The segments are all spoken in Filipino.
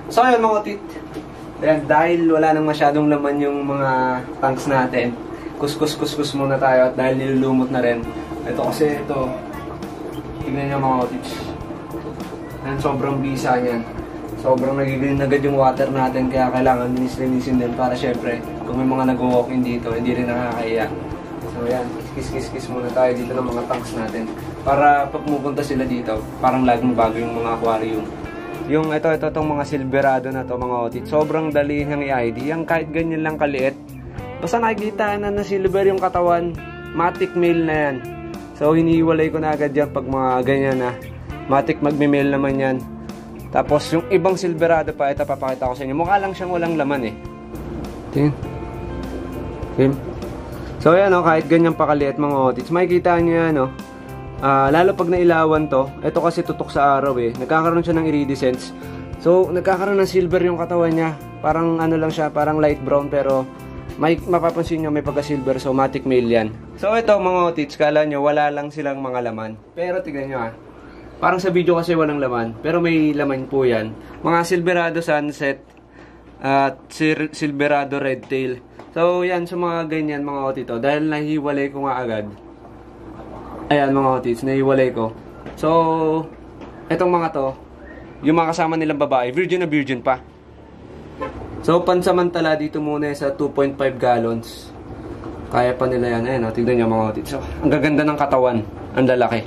So ayun mga otit, dahil wala nang masyadong laman yung mga tanks natin, kuskus muna tayo at dahil nilulumot na rin. Ito kasi ito, tignan nyo mga otits. Ayan, sobrang bisa niyan. Sobrang nagigiling agad yung water natin kaya kailangan linis-linisin din para syempre kung may mga nag-walk-in dito, hindi rin nakakahiya. So ayan, kiss muna tayo dito ng mga tanks natin. Para pag pumunta sila dito, parang laging bago yung mga aquarium. Yung itong mga silverado na to mga otit, sobrang dali niyang i-ID. Yung kahit ganyan lang kaliit, basta nakikita na silver yung katawan, matic male na yan. So hinihiwalay ko na agad yan pag mga ganyan na. Matic magme-male naman yan. Tapos yung ibang silverado pa, ito papakita ko sa inyo. Mukha lang siyang walang laman eh. Tingin. Okay. So ayan o, kahit ganyan pa kaliit mga otits, makikita nyo yan o. Lalo pag nailawan to, ito kasi tutok sa araw eh. Nagkakaroon siya ng iridescence. So nagkakaroon ng silver yung katawan niya. Parang ano lang siya, parang light brown pero may mapapansin nyo may pagka-silver, so matic male yan. So ito mga otits, kala nyo wala lang silang mga laman. Pero tignan nyo parang sa video kasi walang laman, pero may laman po yan. Mga silverado sunset at silverado red tail. So yan, sa mga ganyan mga otito, dahil nahiwalay ko nga agad. Ayan mga otits, nahiwalay ko. So etong mga to, yung mga kasama nilang babae, virgin na virgin pa. So pansamantala dito muna sa 2.5 gallons. Kaya pa nila yan. Ayan tignan nyo mga otits. So, ang gaganda ng katawan, ang lalaki.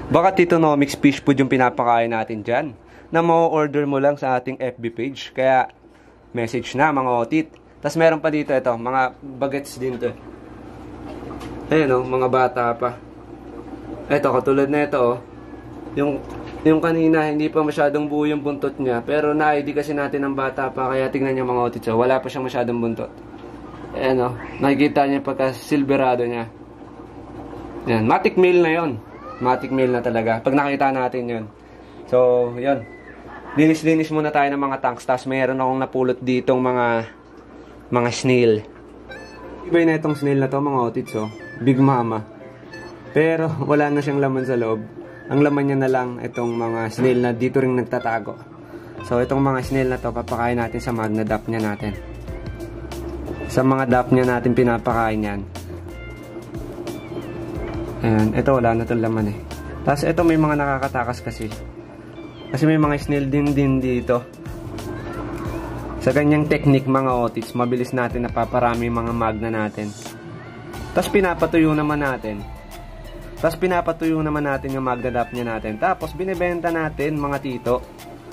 Baka Titonomics fish food yung pinapakain natin dyan, na ma-order mo lang sa ating FB page. Kaya message na mga otit. Tapos meron pa dito ito, mga bagets din to. Ayan mga bata pa. Ito katulad na ito yung kanina hindi pa masyadong buo yung buntot niya, pero na-ID kasi natin ng bata pa, kaya tignan niyo mga otit. So, wala pa siyang masyadong buntot. Ayan nakikita niyo pagka silverado niya. Ayan, matic male na yon. Matic male na talaga. Pag nakita natin yun. So, yun. Linis-linis muna tayo ng mga tanks. Tapos mayroon akong napulot ditong mga snail. Iba na itong snail na to mga otits. Big Mama. Pero wala na siyang laman sa loob. Ang laman niya na lang itong mga snail na dito rin nagtatago. So, itong mga snail na to papakain natin sa magna dap niya natin. Sa mga dap niya natin pinapakain yan. Ayan, ito wala na itong laman eh. Tapos ito may mga nakakatakas kasi. Kasi may mga snail din dito. Sa ganyang technique mga otits, mabilis natin napaparami mga magna natin. Tapos pinapatuyo naman natin. Yung magna dap niya natin. Tapos binibenta natin mga tito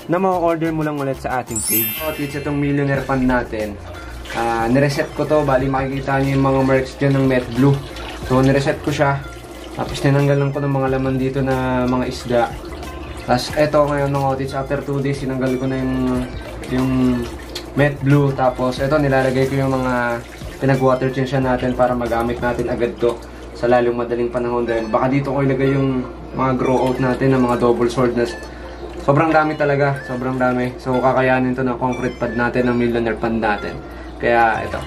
na ma-order mo lang ulit sa ating page. Otits, itong millionaire fund natin. Nireset ko to, bali makikita niyo yung mga marks dyan ng Met Blue. So nireset ko siya. Tapos tinanggal lang ko ng mga laman dito na mga isda. Tapos eto ngayon mga otits, after 2 days tinanggal ko na yung Met Blue. Tapos eto nilalagay ko yung mga pinag-water change natin para magamit natin agad to sa lalong madaling panahon. Dahil baka dito ko ilagay yung mga grow out natin ng mga double sword na sobrang dami talaga, sobrang dami. So kakayanin to ng concrete pad natin, ng millionaire pad natin. Kaya ito,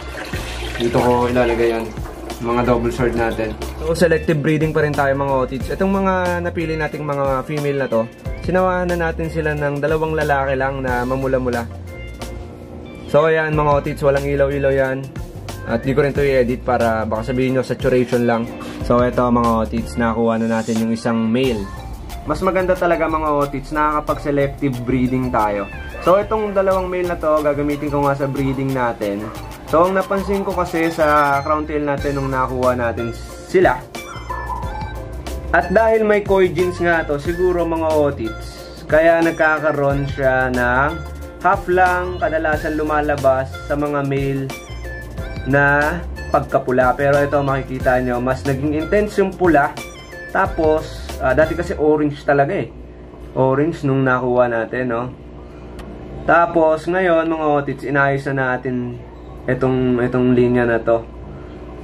dito ko ilalagay yan, mga double sword natin. So selective breeding pa rin tayo mga otits. Itong mga napili nating mga female na to, sinawaan na natin sila ng 2 lalaki lang na mamula-mula. So ayan mga otits, walang ilaw-ilaw yan. At di ko rin to i-edit para baka sabihin nyo saturation lang. So ito mga otits, nakakuha na natin yung isang male. Mas maganda talaga mga otits, nakakapag-selective breeding tayo. So itong 2 male na to, gagamitin ko nga sa breeding natin. So ang napansin ko kasi sa crown tail natin nung nakuha natin sila, at dahil may koi genes nga to, siguro mga otits, kaya nagkakaroon siya ng half lang kadalasan lumalabas sa mga male na pagkapula. Pero ito makikita nyo, mas naging intense yung pula. Tapos dati kasi orange talaga eh, orange nung nakuha natin Tapos ngayon mga otits, inayos na natin itong linya na to.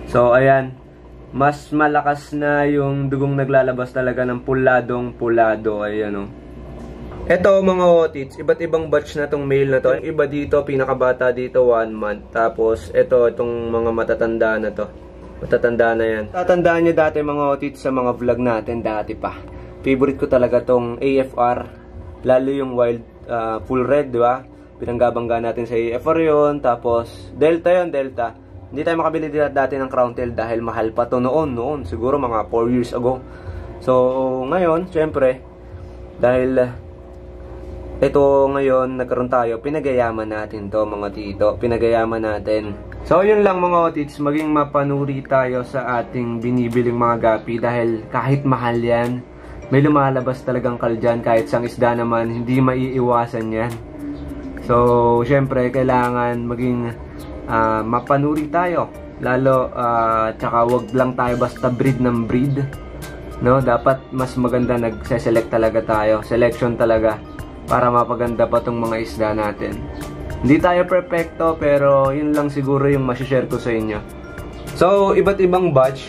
So ayan, mas malakas na yung dugong naglalabas talaga ng puladong-pulado. Ayan Ito mga otits, iba't ibang batch na tong male na to. Yung iba dito, pinakabata dito 1 month. Tapos itong mga matatanda na to. Matatanda na yan. Tatandaan nyo dati mga otits sa mga vlog natin dati pa. Favorite ko talaga tong AFR. Lalo yung wild full red, di ba? Pinanggabangga natin sa AFR yun. Tapos, Delta yun, Delta. Hindi tayo makabili dati ng Crown Tail dahil mahal pa to noon. Siguro mga 4 years ago. So, ngayon, syempre, dahil ito ngayon, nagkaroon tayo, pinagayaman natin to mga tito. Pinagayaman natin. So, yun lang mga otits, maging mapanuri tayo sa ating binibiling mga gapi dahil kahit mahal yan, may lumalabas talagang kaljan kahit sang isda naman, hindi maiiwasan yan. So, syempre, kailangan maging mapanuri tayo. Lalo, tsaka wag lang tayo basta breed ng breed. No? Dapat mas maganda nagse-select talaga tayo. Selection talaga para mapaganda pa tong mga isda natin. Hindi tayo perfecto, pero yun lang siguro yung masishare ko sa inyo. So, iba't ibang batch.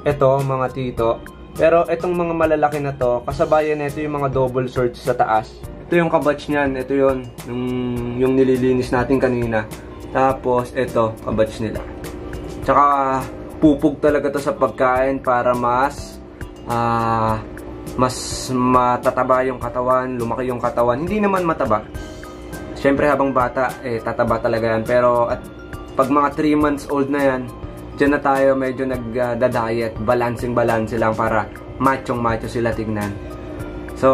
Ito, mga tito. Pero itong mga malalaki na to, kasabayan nito yung mga double sword sa taas. Ito yung kabatch niyan, ito yun, yung nililinis natin kanina. Tapos ito, kabatch nila. Tsaka pupug talaga to sa pagkain para mas matataba yung katawan, lumaki yung katawan. Hindi naman mataba. Siyempre habang bata, tataba talaga yan. Pero at pag mga 3 months old na yan, diyan na tayo medyo nagda-diet, balancing lang para machong-macho sila tignan. So,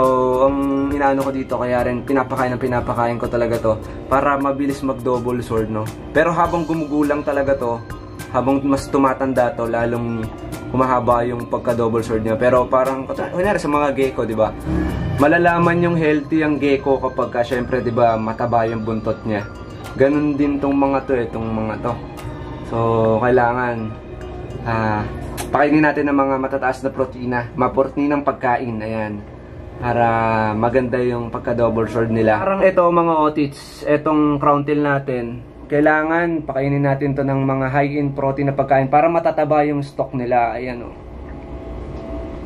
ang inaano ko dito, kaya rin pinapakain ko talaga to para mabilis mag-double sword, no? Pero habang gumugulang talaga to, habang mas tumatanda to, lalong humahaba yung pagka-double sword niya. Pero parang, kunyari sa mga gecko, di ba? Malalaman yung healthy ang gecko kapag syempre, di ba, mataba yung buntot niya. Ganun din tong mga to, itong mga to. So, kailangan pakainin natin ng mga matataas na protina, maprotinang pagkain, ayan, para maganda yung pagka-double sword nila. Parang ito mga otits, itong crown tail natin, kailangan pakainin natin to ng mga high in protein na pagkain para matataba yung stock nila, ayan o.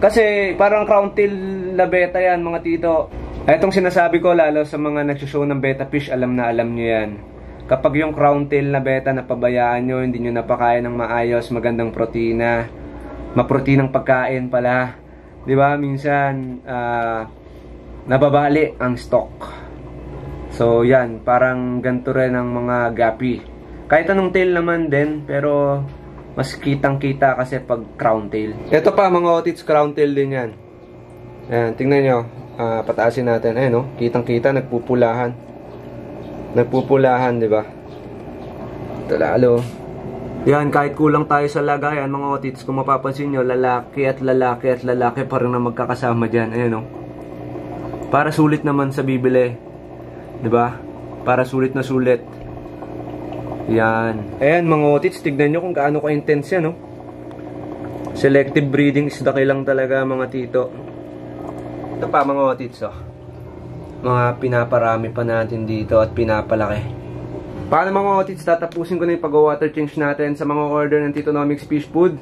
Kasi parang crown tail na beta yan mga tito. Itong sinasabi ko lalo sa mga nagsushow ng beta fish, alam na alam nyo yan. Kapag yung crown tail na beta napabayaan nyo, hindi nyo napakain ng maayos, magandang protina, maprotinang pagkain pala, di ba? Minsan nababali ang stock. So yan, parang ganito rin ang mga gapi. Kahit anong tail naman din, pero mas kitang kita kasi pag crown tail. Ito pa mga otits, crown tail din yan. Ayan, tingnan nyo, pataasin natin. Ayan o, kitang kita, nagpupulahan, di ba? Ito lalo. Yan, kahit kulang tayo sa lagayan, mga otits, kung mapapansin nyo, lalaki at lalaki parang na magkakasama dyan. Ayan o. Para sulit naman sa bibili. Di ba? Para sulit na sulit. Yan. Ayan, mga otits, tignan nyo kung gaano ka-intense yan, no? Selective breeding is the kilang talaga, mga tito. Ito pa, mga otits, oh. Mga pinaparami pa natin dito at pinapalaki. Paano mga otits, tatapusin ko na yung pag-water change natin sa mga order ng Titonomics Fish Food.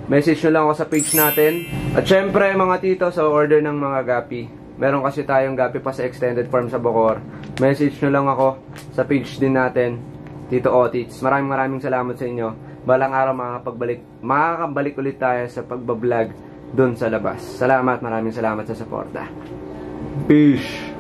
Message nyo lang ako sa page natin. At syempre mga tito, sa order ng mga gapi. Meron kasi tayong gapi pa sa extended farm sa Bacoor. Message nyo lang ako sa page din natin, Tito Otits. Maraming salamat sa inyo. Balang araw makakabalik ulit tayo sa pagbablog dun sa labas. Salamat, maraming salamat sa suporta. Peace!